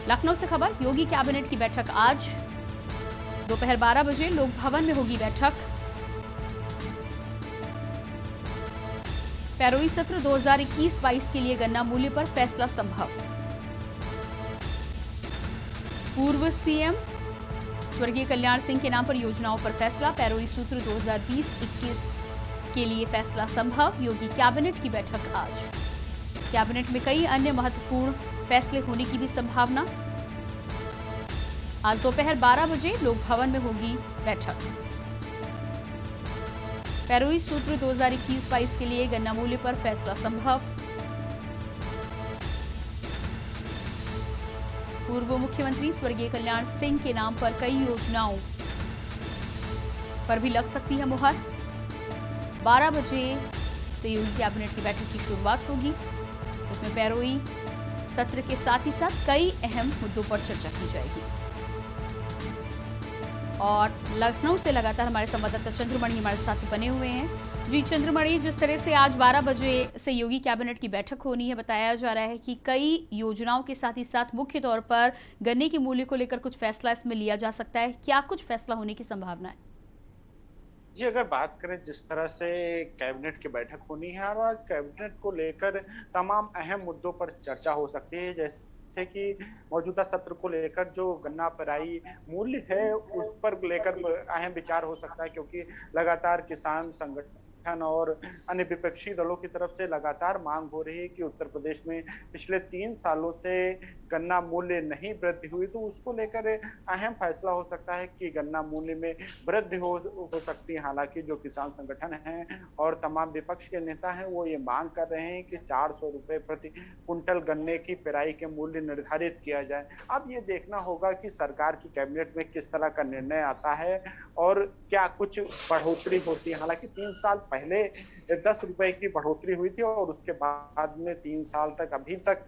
लखनऊ से खबर, योगी कैबिनेट की बैठक आज दोपहर 12 बजे लोक भवन में होगी बैठक। पैरोई सत्र 2021-22 के लिए गन्ना मूल्य पर फैसला संभव। पूर्व सीएम स्वर्गीय कल्याण सिंह के नाम पर योजनाओं पर फैसला। पैरोई सूत्र 2020-21 के लिए फैसला संभव। योगी कैबिनेट की बैठक आज। कैबिनेट में कई अन्य महत्वपूर्ण फैसले होने की भी संभावना। आज दोपहर 12 बजे लोक भवन में होगी बैठक। पैरोई सूत्र 2021-22 के लिए गन्ना मूल्य पर फैसला संभव। पूर्व मुख्यमंत्री स्वर्गीय कल्याण सिंह के नाम पर कई योजनाओं पर भी लग सकती है मुहर। 12 बजे से योगी कैबिनेट की बैठक की शुरुआत होगी, जिसमें पैरोई सत्र के साथ ही साथ कई अहम मुद्दों पर चर्चा की जाएगी। और लखनऊ से लगातार हमारे संवाददाता चंद्रमणि हमारे साथ बने हुए हैं। जी चंद्रमणि, जिस तरह से आज 12 बजे से योगी कैबिनेट की बैठक होनी है, बताया जा रहा है कि कई योजनाओं के साथ ही साथ मुख्य तौर पर गन्ने के मूल्य को लेकर कुछ फैसला इसमें लिया जा सकता है। क्या कुछ फैसला होने की संभावना है? जी, अगर बात करें जिस तरह से कैबिनेट की बैठक होनी है और आज कैबिनेट को लेकर तमाम अहम मुद्दों पर चर्चा हो सकती है, जैसे कि मौजूदा सत्र को लेकर जो गन्ना पेराई मूल्य है उस पर लेकर अहम विचार हो सकता है, क्योंकि लगातार किसान संगठन और अन्य विपक्षी दलों की तरफ से लगातार मांग हो रही है कि उत्तर प्रदेश में पिछले 3 सालों से गन्ना मूल्य नहीं वृद्धि हुई, तो उसको लेकर अहम फैसला हो सकता है कि गन्ना मूल्य में वृद्धि हो सकती है। हालांकि जो किसान संगठन हैं और तमाम विपक्ष के नेता हैं वो ये मांग कर रहे हैं कि 400 रुपए प्रति कुंटल गन्ने की पेराई के मूल्य निर्धारित किया जाए। अब ये देखना होगा कि सरकार की कैबिनेट में किस तरह का निर्णय आता है और क्या कुछ बढ़ोतरी होती है। हालांकि 3 साल पहले 10 रुपए की बढ़ोतरी हुई थी और उसके बाद में 3 साल तक अभी तक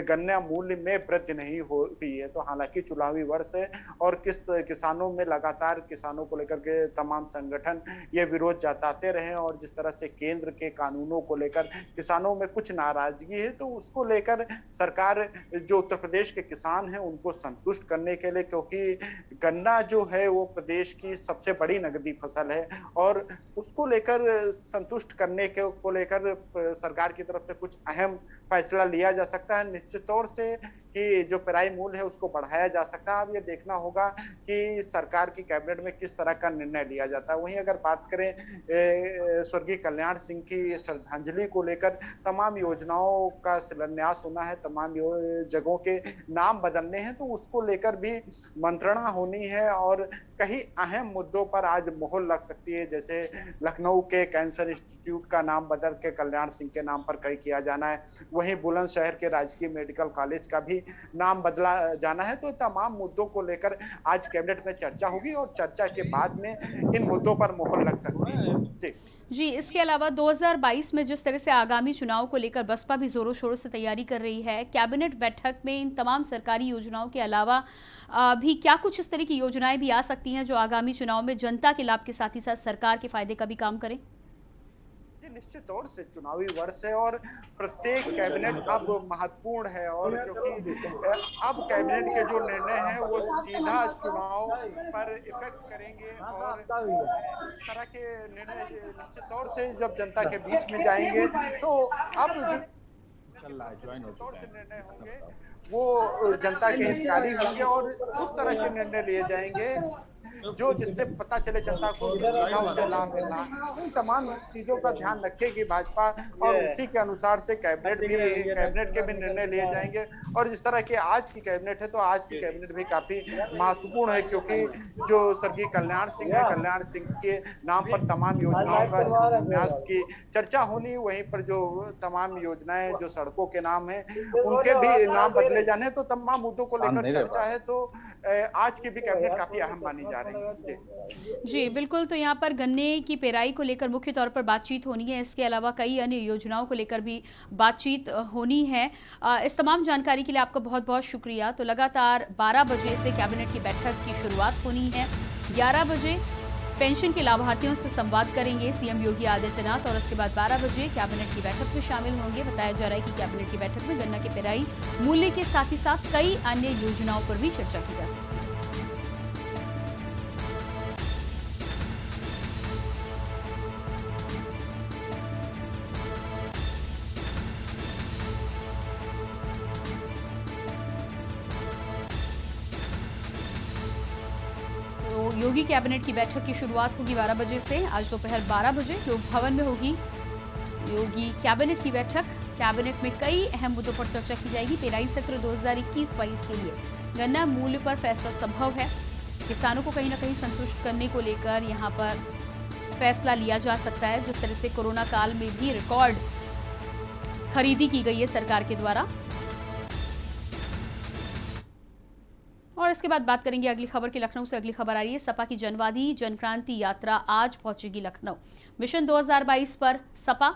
गन्ना मूल्य में वृद्धि नहीं हुई है। तो हालांकि चुनावी वर्ष है और किसानों में लगातार किसानों को लेकर के तमाम संगठन ये विरोध जताते रहे और जिस तरह से केंद्र के कानूनों को लेकर किसानों में कुछ नाराजगी है, तो उसको लेकर सरकार जो उत्तर प्रदेश के किसान हैं उनको संतुष्ट करने के लिए, क्योंकि गन्ना जो है वो प्रदेश की सबसे बड़ी नकदी फसल है और उसको लेकर संतुष्ट करने को लेकर सरकार की तरफ से कुछ अहम फैसला लिया जा सकता है। निश्चित तौर से कि जो पेराई मूल्य है उसको बढ़ाया जा सकता है। अब ये देखना होगा कि सरकार की कैबिनेट में किस तरह का निर्णय लिया जाता है। वहीं अगर बात करें स्वर्गीय कल्याण सिंह की श्रद्धांजलि को लेकर तमाम योजनाओं का शिलान्यास होना है, तमाम जगहों के नाम बदलने हैं, तो उसको लेकर भी मंत्रणा होनी है और कई अहम मुद्दों पर आज मोहर लग सकती है। जैसे लखनऊ के कैंसर इंस्टीट्यूट का नाम बदल के कल्याण सिंह के नाम पर कई किया जाना है, वहीं बुलंदशहर के राजकीय मेडिकल कॉलेज का भी नाम बदला जाना है। तो तमाम मुद्दों को लेकर आज कैबिनेट में चर्चा होगी और चर्चा के बाद में इन मुद्दों पर मोहर लग सकती है। जी, इसके अलावा 2022 में जिस तरह से आगामी चुनाव को लेकर बसपा भी जोरों शोरों से तैयारी कर रही है, कैबिनेट बैठक में इन तमाम सरकारी योजनाओं के अलावा भी क्या कुछ इस तरह की योजनाएं भी आ सकती हैं जो आगामी चुनाव में जनता के लाभ के साथ ही साथ सरकार के फायदे का भी काम करें? निश्चित तौर से चुनावी वर्ष है और प्रत्येक कैबिनेट अब महत्वपूर्ण है और क्योंकि अब कैबिनेट के जो निर्णय हैं वो सीधा चुनाव पर इफेक्ट करेंगे और इस तरह के निर्णय निश्चित तौर से जब जनता के बीच में जाएंगे तो अब जो तौर से निर्णय होंगे वो जनता के हितकारी होंगे और उस तरह के निर्णय लिए जाएंगे जो जिससे पता चले जनता को सीधा उनसे लाभ मिलना है। इन तमाम चीजों का ध्यान रखेगी भाजपा और उसी के अनुसार से कैबिनेट के भी निर्णय लिए जाएंगे। और जिस तरह की आज की कैबिनेट है तो आज की कैबिनेट भी काफी महत्वपूर्ण है, क्योंकि जो स्वर्गीय कल्याण सिंह है, कल्याण सिंह के नाम पर तमाम योजनाओं का शिलान्यास की चर्चा होनी, वहीं पर जो तमाम योजनाएं जो सड़कों के नाम है उनके भी नाम बदले जाने हैं। तो तमाम मुद्दों को लेकर चर्चा है, तो आज की भी कैबिनेट काफी अहम मानी जा रही है। जी बिल्कुल, तो यहाँ पर गन्ने की पेराई को लेकर मुख्य तौर पर बातचीत होनी है। इसके अलावा कई अन्य योजनाओं को लेकर भी बातचीत होनी है। इस तमाम जानकारी के लिए आपका बहुत बहुत शुक्रिया। तो लगातार 12 बजे से कैबिनेट की बैठक की शुरुआत होनी है। 11 बजे पेंशन के लाभार्थियों से संवाद करेंगे सीएम योगी आदित्यनाथ और उसके बाद 12 बजे कैबिनेट की बैठक में शामिल होंगे। बताया जा रहा है कि कैबिनेट की बैठक में गन्ना की पेराई मूल्य के साथ ही साथ कई अन्य योजनाओं पर भी चर्चा की जा सकती है। तो योगी कैबिनेट की बैठक की शुरुआत होगी 12 बजे से। आज दोपहर 12 बजे लोक भवन में होगी योगी कैबिनेट की बैठक। कैबिनेट में कई अहम मुद्दों पर चर्चा की जाएगी। पेराई सत्र 2021-22 के लिए गन्ना मूल्य पर फैसला संभव है। किसानों को कहीं ना कहीं संतुष्ट करने को लेकर यहां पर फैसला लिया जा सकता है। जिस तरह से कोरोना काल में भी रिकॉर्ड खरीदी की गई है सरकार के द्वारा। और इसके बाद बात करेंगे अगली खबर की। लखनऊ से अगली खबर आ रही है। सपा की जनवादी जनक्रांति यात्रा आज पहुंचेगी लखनऊ। मिशन 2022 पर सपा